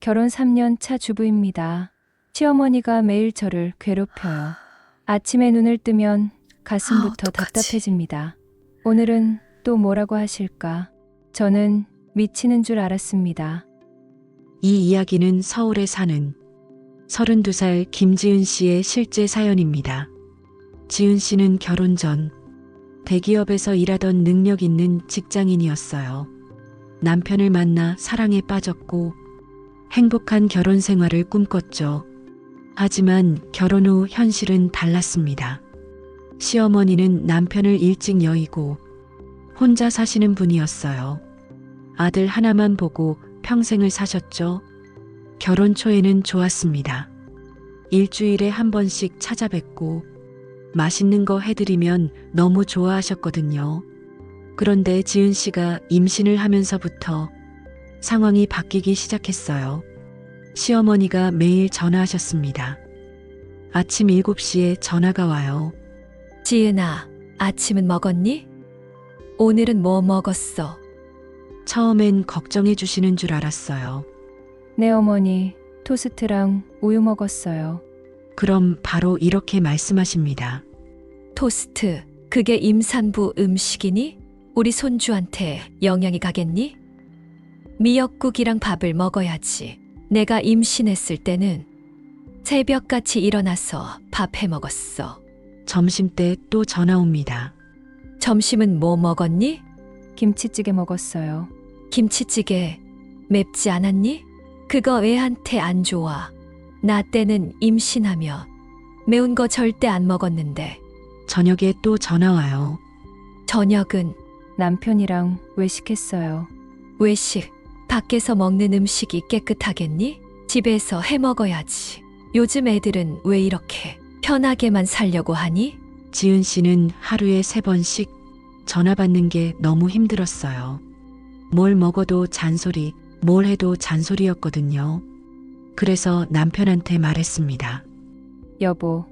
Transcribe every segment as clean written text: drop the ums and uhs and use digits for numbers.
결혼 3년 차 주부입니다. 시어머니가 매일 저를 괴롭혀요. 아침에 눈을 뜨면 가슴부터 어떡하지? 답답해집니다. 오늘은 또 뭐라고 하실까? 저는 미치는 줄 알았습니다. 이 이야기는 서울에 사는 32살 김지은 씨의 실제 사연입니다. 지은 씨는 결혼 전 대기업에서 일하던 능력 있는 직장인이었어요. 남편을 만나 사랑에 빠졌고 행복한 결혼 생활을 꿈꿨죠. 하지만 결혼 후 현실은 달랐습니다. 시어머니는 남편을 일찍 여의고 혼자 사시는 분이었어요. 아들 하나만 보고 평생을 사셨죠. 결혼 초에는 좋았습니다. 일주일에 한 번씩 찾아뵙고 맛있는 거 해드리면 너무 좋아하셨거든요. 그런데 지은 씨가 임신을 하면서부터 상황이 바뀌기 시작했어요. 시어머니가 매일 전화하셨습니다. 아침 7시에 전화가 와요. 지은아, 아침은 먹었니? 오늘은 뭐 먹었어? 처음엔 걱정해 주시는 줄 알았어요. 네, 어머니, 토스트랑 우유 먹었어요. 그럼 바로 이렇게 말씀하십니다. 토스트, 그게 임산부 음식이니? 우리 손주한테 영향이 가겠니? 미역국이랑 밥을 먹어야지. 내가 임신했을 때는 새벽같이 일어나서 밥 해 먹었어. 점심때 또 전화 옵니다. 점심은 뭐 먹었니? 김치찌개 먹었어요. 김치찌개 맵지 않았니? 그거 애한테 안 좋아. 나 때는 임신하며 매운 거 절대 안 먹었는데. 저녁에 또 전화 와요. 저녁은 남편이랑 외식했어요. 외식. 밖에서 먹는 음식이 깨끗하겠니? 집에서 해 먹어야지. 요즘 애들은 왜 이렇게 편하게만 살려고 하니? 지은 씨는 하루에 3번씩 전화 받는 게 너무 힘들었어요. 뭘 먹어도 잔소리, 뭘 해도 잔소리였거든요. 그래서 남편한테 말했습니다. 여보,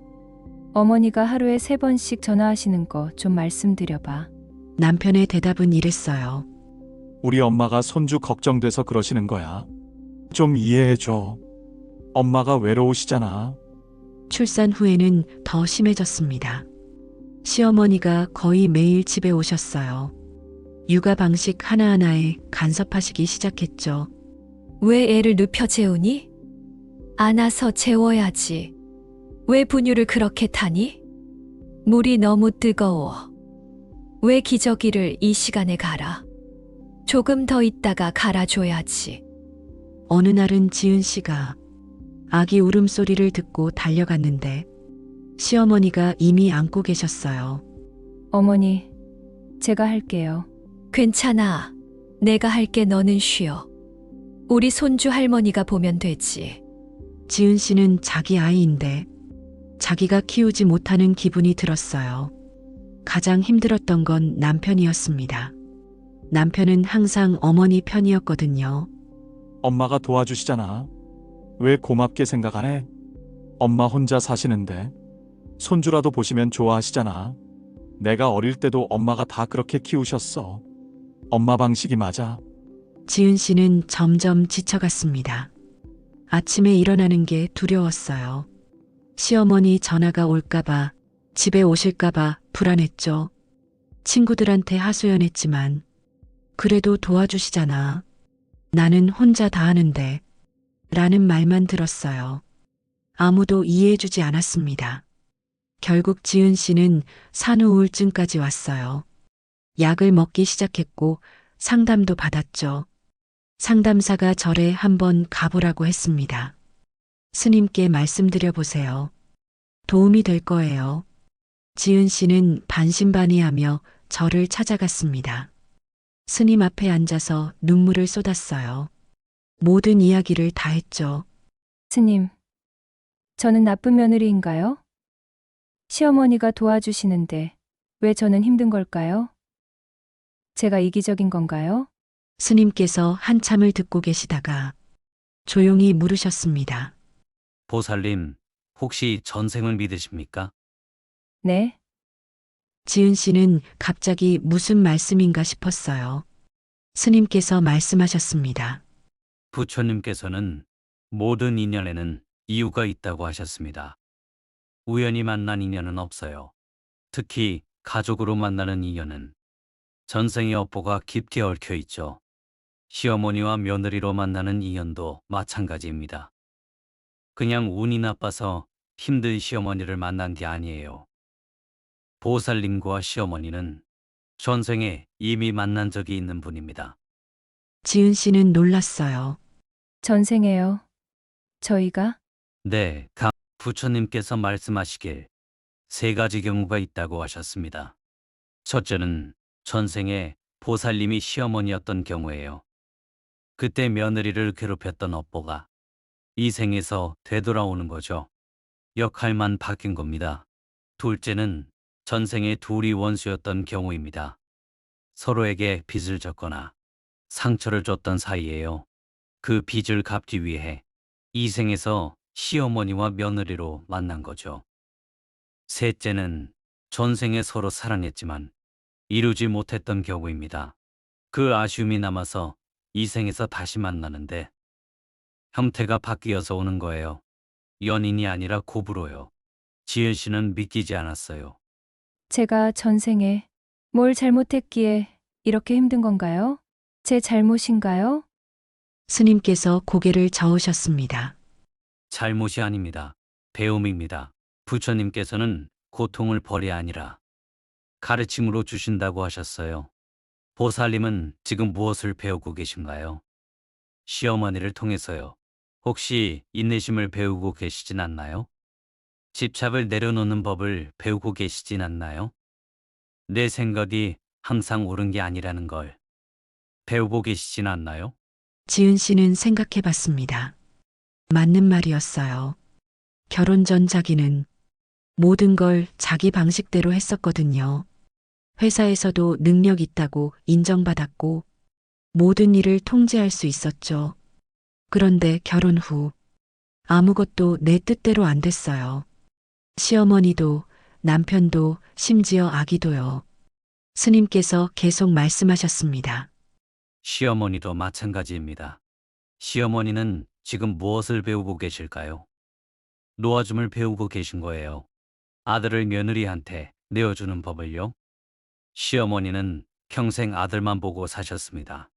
어머니가 하루에 3번씩 전화하시는 거 좀 말씀드려봐. 남편의 대답은 이랬어요. 우리 엄마가 손주 걱정돼서 그러시는 거야. 좀 이해해줘. 엄마가 외로우시잖아. 출산 후에는 더 심해졌습니다. 시어머니가 거의 매일 집에 오셨어요. 육아 방식 하나하나에 간섭하시기 시작했죠. 왜 애를 눕혀 재우니? 안아서 재워야지. 왜 분유를 그렇게 타니? 물이 너무 뜨거워. 왜 기저귀를 이 시간에 갈아? 조금 더 있다가 갈아줘야지. 어느 날은 지은 씨가 아기 울음소리를 듣고 달려갔는데 시어머니가 이미 안고 계셨어요. 어머니, 제가 할게요. 괜찮아. 내가 할게. 너는 쉬어. 우리 손주 할머니가 보면 되지. 지은 씨는 자기 아이인데 자기가 키우지 못하는 기분이 들었어요. 가장 힘들었던 건 남편이었습니다. 남편은 항상 어머니 편이었거든요. 엄마가 도와주시잖아. 왜 고맙게 생각 안 해? 엄마 혼자 사시는데. 손주라도 보시면 좋아하시잖아. 내가 어릴 때도 엄마가 다 그렇게 키우셨어. 엄마 방식이 맞아. 지은 씨는 점점 지쳐갔습니다. 아침에 일어나는 게 두려웠어요. 시어머니 전화가 올까봐, 집에 오실까봐 불안했죠. 친구들한테 하소연했지만 그래도 도와주시잖아. 나는 혼자 다 하는데 라는 말만 들었어요. 아무도 이해해주지 않았습니다. 결국 지은 씨는 산후 우울증까지 왔어요. 약을 먹기 시작했고 상담도 받았죠. 상담사가 절에 한번 가보라고 했습니다. 스님께 말씀드려 보세요. 도움이 될 거예요. 지은 씨는 반신반의하며 절을 찾아갔습니다. 스님 앞에 앉아서 눈물을 쏟았어요. 모든 이야기를 다 했죠. 스님, 저는 나쁜 며느리인가요? 시어머니가 도와주시는데 왜 저는 힘든 걸까요? 제가 이기적인 건가요? 스님께서 한참을 듣고 계시다가 조용히 물으셨습니다. 보살님, 혹시 전생을 믿으십니까? 네, 지은 씨는 갑자기 무슨 말씀인가 싶었어요. 스님께서 말씀하셨습니다. 부처님께서는 모든 인연에는 이유가 있다고 하셨습니다. 우연히 만난 인연은 없어요. 특히 가족으로 만나는 인연은 전생의 업보가 깊게 얽혀 있죠. 시어머니와 며느리로 만나는 인연도 마찬가지입니다. 그냥 운이 나빠서 힘든 시어머니를 만난 게 아니에요. 보살님과 시어머니는 전생에 이미 만난 적이 있는 분입니다. 지은 씨는 놀랐어요. 전생에요. 저희가? 네, 강 부처님께서 말씀하시길 3가지 경우가 있다고 하셨습니다. 첫째는 전생에 보살님이 시어머니였던 경우예요. 그때 며느리를 괴롭혔던 업보가 이 생에서 되돌아오는 거죠. 역할만 바뀐 겁니다. 둘째는 전생에 둘이 원수였던 경우입니다. 서로에게 빚을 졌거나 상처를 줬던 사이예요. 그 빚을 갚기 위해 이 생에서 시어머니와 며느리로 만난 거죠. 셋째는 전생에 서로 사랑했지만 이루지 못했던 경우입니다. 그 아쉬움이 남아서 이 생에서 다시 만나는데 형태가 바뀌어서 오는 거예요. 연인이 아니라 고부로요. 지은 씨는 믿기지 않았어요. 제가 전생에 뭘 잘못했기에 이렇게 힘든 건가요? 제 잘못인가요? 스님께서 고개를 저으셨습니다. 잘못이 아닙니다. 배움입니다. 부처님께서는 고통을 벌이 아니라 가르침으로 주신다고 하셨어요. 보살님은 지금 무엇을 배우고 계신가요? 시어머니를 통해서요. 혹시 인내심을 배우고 계시진 않나요? 집착을 내려놓는 법을 배우고 계시진 않나요? 내 생각이 항상 옳은 게 아니라는 걸 배우고 계시진 않나요? 지은 씨는 생각해 봤습니다. 맞는 말이었어요. 결혼 전 자기는 모든 걸 자기 방식대로 했었거든요. 회사에서도 능력 있다고 인정받았고 모든 일을 통제할 수 있었죠. 그런데 결혼 후 아무것도 내 뜻대로 안 됐어요. 시어머니도 남편도 심지어 아기도요. 스님께서 계속 말씀하셨습니다. 시어머니도 마찬가지입니다. 시어머니는 지금 무엇을 배우고 계실까요? 놓아줌을 배우고 계신 거예요. 아들을 며느리한테 내어주는 법을요. 시어머니는 평생 아들만 보고 사셨습니다.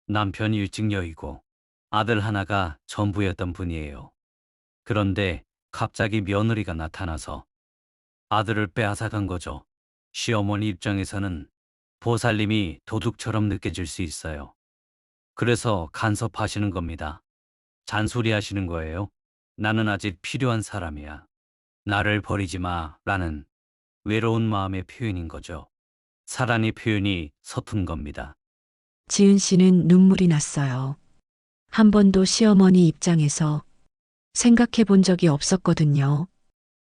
남편이 일찍 여의고 아들 하나가 전부였던 분이에요. 그런데 갑자기 며느리가 나타나서 아들을 빼앗아간 거죠. 시어머니 입장에서는 보살님이 도둑처럼 느껴질 수 있어요. 그래서 간섭하시는 겁니다. 잔소리하시는 거예요. 나는 아직 필요한 사람이야. 나를 버리지 마. 라는 외로운 마음의 표현인 거죠. 사랑의 표현이 서툰 겁니다. 지은 씨는 눈물이 났어요. 한 번도 시어머니 입장에서 생각해 본 적이 없었거든요.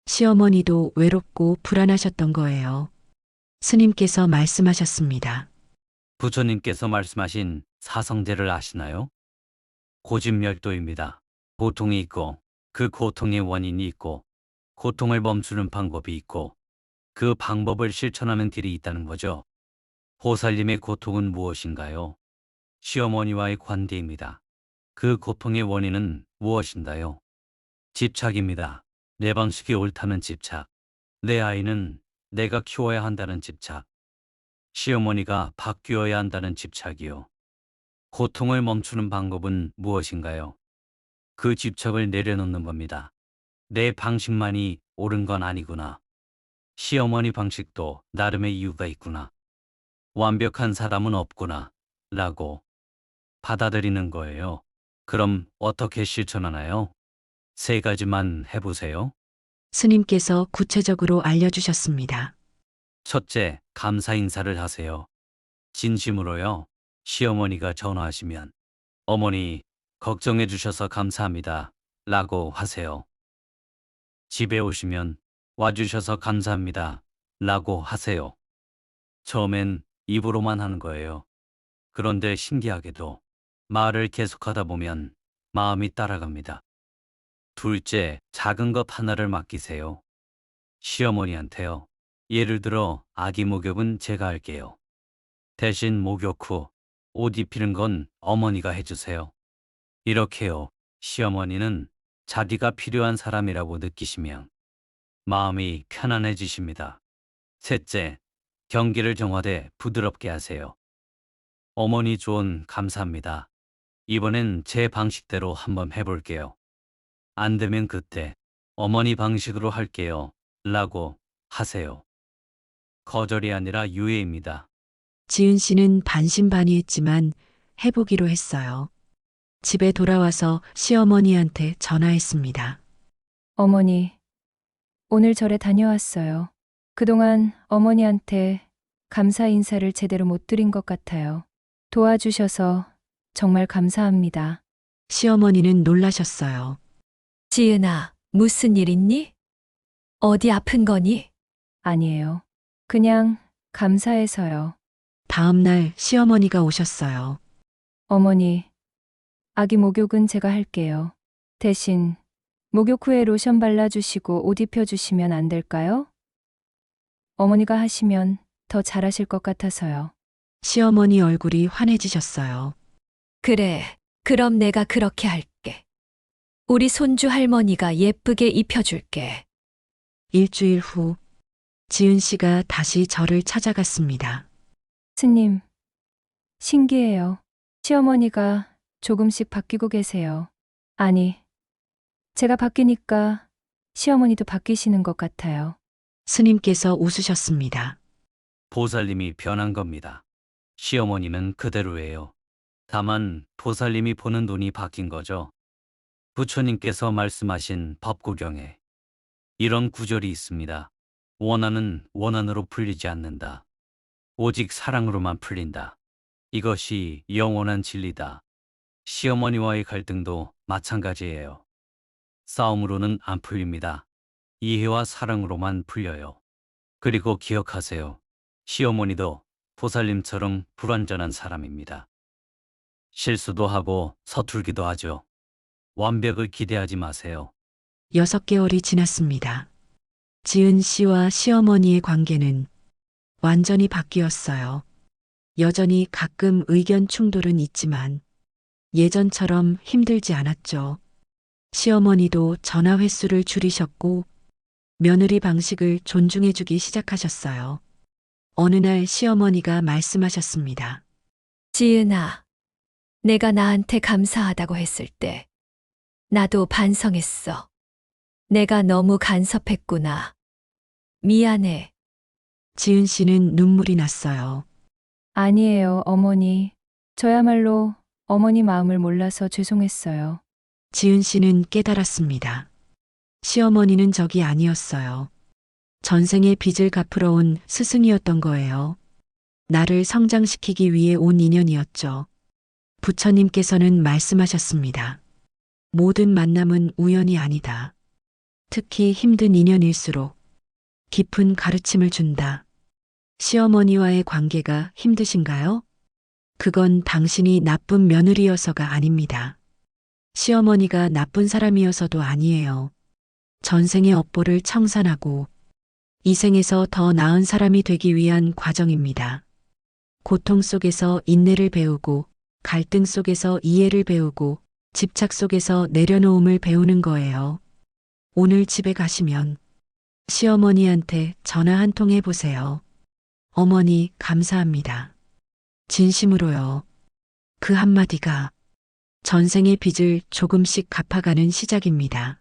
시어머니도 외롭고 불안하셨던 거예요. 스님께서 말씀하셨습니다. 부처님께서 말씀하신 사성제를 아시나요? 고집멸도입니다. 고통이 있고 그 고통의 원인이 있고 고통을 멈추는 방법이 있고 그 방법을 실천하는 길이 있다는 거죠. 보살님의 고통은 무엇인가요? 시어머니와의 관계입니다. 그 고통의 원인은 무엇인가요? 집착입니다. 내 방식이 옳다는 집착. 내 아이는 내가 키워야 한다는 집착. 시어머니가 바뀌어야 한다는 집착이요. 고통을 멈추는 방법은 무엇인가요? 그 집착을 내려놓는 겁니다. 내 방식만이 옳은 건 아니구나. 시어머니 방식도 나름의 이유가 있구나. 완벽한 사람은 없구나. 라고 받아들이는 거예요. 그럼 어떻게 실천하나요? 3가지만 해보세요. 스님께서 구체적으로 알려주셨습니다. 첫째, 감사 인사를 하세요. 진심으로요. 시어머니가 전화하시면 어머니 걱정해 주셔서 감사합니다. 라고 하세요. 집에 오시면 와주셔서 감사합니다. 라고 하세요. 처음엔 입으로만 하는 거예요. 그런데 신기하게도 말을 계속하다 보면 마음이 따라갑니다. 둘째, 작은 것 하나를 맡기세요. 시어머니한테요. 예를 들어 아기 목욕은 제가 할게요. 대신 목욕 후 옷 입히는 건 어머니가 해주세요. 이렇게요. 시어머니는 자기가 필요한 사람이라고 느끼시면 마음이 편안해지십니다. 셋째, 경계를 정하되 부드럽게 하세요. 어머니 조언 감사합니다. 이번엔 제 방식대로 한번 해볼게요. 안 되면 그때 어머니 방식으로 할게요. 라고 하세요. 거절이 아니라 유예입니다. 지은 씨는 반신반의했지만 해보기로 했어요. 집에 돌아와서 시어머니한테 전화했습니다. 어머니, 오늘 절에 다녀왔어요. 그동안 어머니한테 감사 인사를 제대로 못 드린 것 같아요. 도와주셔서 정말 감사합니다. 시어머니는 놀라셨어요. 지은아, 무슨 일 있니? 어디 아픈 거니? 아니에요. 그냥 감사해서요. 다음 날 시어머니가 오셨어요. 어머니, 아기 목욕은 제가 할게요. 대신 목욕 후에 로션 발라주시고 옷 입혀주시면 안 될까요? 어머니가 하시면 더 잘하실 것 같아서요. 시어머니 얼굴이 환해지셨어요. 그래, 그럼 내가 그렇게 할게. 우리 손주 할머니가 예쁘게 입혀줄게. 일주일 후 지은 씨가 다시 저를 찾아갔습니다. 스님, 신기해요. 시어머니가 조금씩 바뀌고 계세요. 아니, 제가 바뀌니까 시어머니도 바뀌시는 것 같아요. 스님께서 웃으셨습니다. 보살님이 변한 겁니다. 시어머니는 그대로예요. 다만 보살님이 보는 눈이 바뀐 거죠. 부처님께서 말씀하신 법구경에 이런 구절이 있습니다. 원한은 원한으로 풀리지 않는다. 오직 사랑으로만 풀린다. 이것이 영원한 진리다. 시어머니와의 갈등도 마찬가지예요. 싸움으로는 안 풀립니다. 이해와 사랑으로만 풀려요. 그리고 기억하세요. 시어머니도 보살님처럼 불완전한 사람입니다. 실수도 하고 서툴기도 하죠. 완벽을 기대하지 마세요. 6개월이 지났습니다. 지은 씨와 시어머니의 관계는 완전히 바뀌었어요. 여전히 가끔 의견 충돌은 있지만 예전처럼 힘들지 않았죠. 시어머니도 전화 횟수를 줄이셨고 며느리 방식을 존중해주기 시작하셨어요. 어느 날 시어머니가 말씀하셨습니다. 지은아, 내가 나한테 감사하다고 했을 때 나도 반성했어. 내가 너무 간섭했구나. 미안해. 지은 씨는 눈물이 났어요. 아니에요, 어머니. 저야말로 어머니 마음을 몰라서 죄송했어요. 지은 씨는 깨달았습니다. 시어머니는 적이 아니었어요. 전생의 빚을 갚으러 온 스승이었던 거예요. 나를 성장시키기 위해 온 인연이었죠. 부처님께서는 말씀하셨습니다. 모든 만남은 우연이 아니다. 특히 힘든 인연일수록 깊은 가르침을 준다. 시어머니와의 관계가 힘드신가요? 그건 당신이 나쁜 며느리여서가 아닙니다. 시어머니가 나쁜 사람이어서도 아니에요. 전생의 업보를 청산하고 이 생에서 더 나은 사람이 되기 위한 과정입니다. 고통 속에서 인내를 배우고 갈등 속에서 이해를 배우고 집착 속에서 내려놓음을 배우는 거예요. 오늘 집에 가시면 시어머니한테 전화 한 통 해보세요. 어머니, 감사합니다. 진심으로요. 그 한마디가 전생의 빚을 조금씩 갚아가는 시작입니다.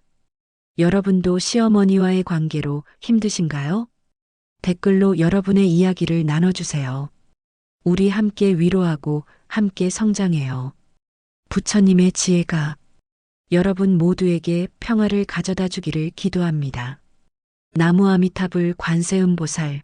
여러분도 시어머니와의 관계로 힘드신가요? 댓글로 여러분의 이야기를 나눠주세요. 우리 함께 위로하고 함께 성장해요. 부처님의 지혜가 여러분 모두에게 평화를 가져다 주기를 기도합니다. 나무 아미타불 관세음보살